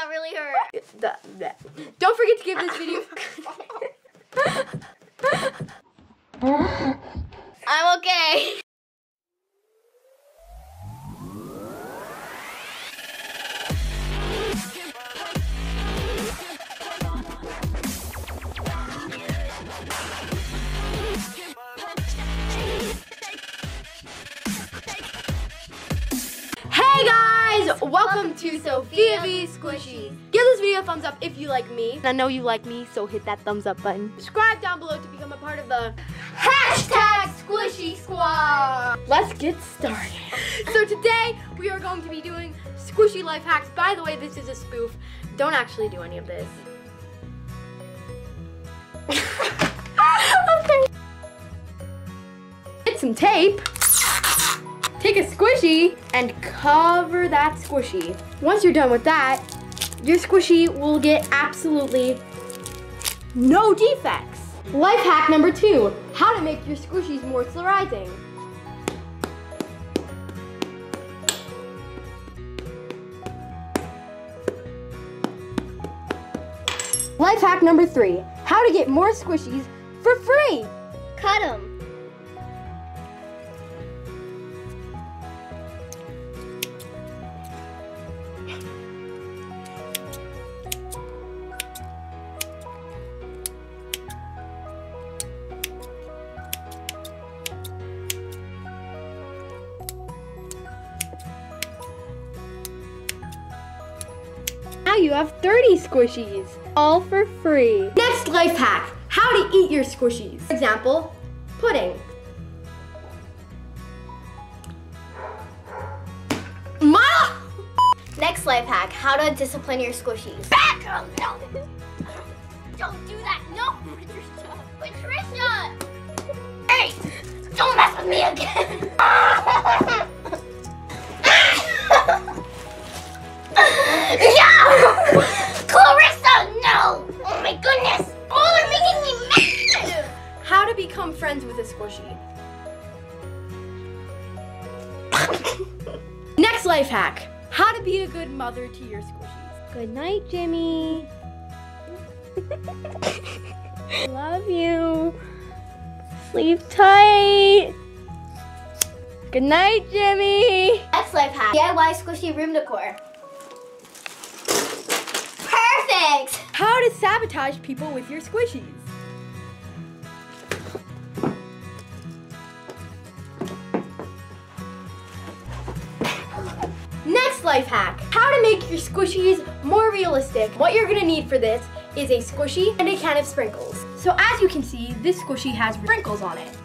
that really hurt. Don't forget to give this video. I'm okay. Hey guys, welcome to Sophia V Squishy. Give this video a thumbs up if you like me. I know you like me, so hit that thumbs up button. Subscribe down below to become a part of the #Squishy Squad. Let's get started. So today we are going to be doing squishy life hacks. By the way, this is a spoof. Don't actually do any of this. Okay. Get some tape. Take a squishy and cover that squishy. Once you're done with that, your squishy will get absolutely no defects. Life hack number 2, how to make your squishies moisturizing. Life hack number 3, how to get more squishies for free. Cut them. Now you have 30 squishies, all for free. Next life hack, how to eat your squishies. For example, pudding. Next life hack, how to discipline your squishies. Back up! No! Don't do that! No! Patricia! Hey! Don't mess with me again! No! Clarissa, no! Oh my goodness! Oh, they're making me mad! How to become friends with a squishy. Next life hack, how to be a good mother to your squishies. Good night, Jimmy. Love you. Sleep tight. Good night, Jimmy. Next life hack, DIY squishy room decor. Perfect! How to sabotage people with your squishies. Next life hack, how to make your squishies more realistic. What you're gonna need for this is a squishy and a can of sprinkles. So as you can see, this squishy has sprinkles on it.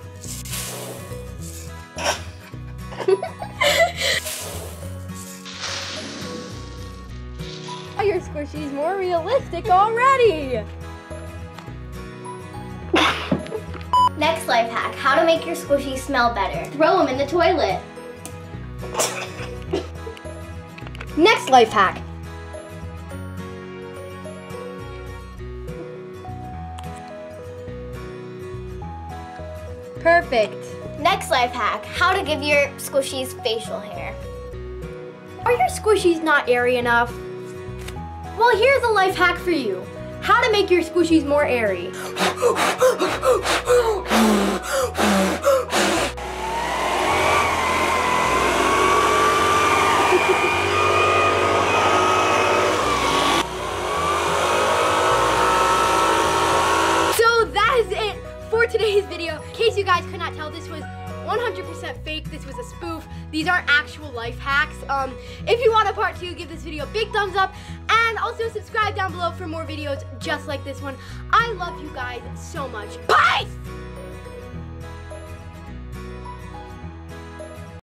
Your squishy's more realistic already. Next life hack, how to make your squishies smell better. Throw them in the toilet. Next life hack. Perfect. Next life hack, how to give your squishies facial hair. Are your squishies not airy enough? Well, here's a life hack for you. How to make your squishies more airy. So that is it for today's video. In case you guys could not tell, this was 100% fake. This was a spoof. These aren't actual life hacks. If you want a part 2, give this video a big thumbs up and also subscribe down below for more videos just like this one. I love you guys so much. Bye!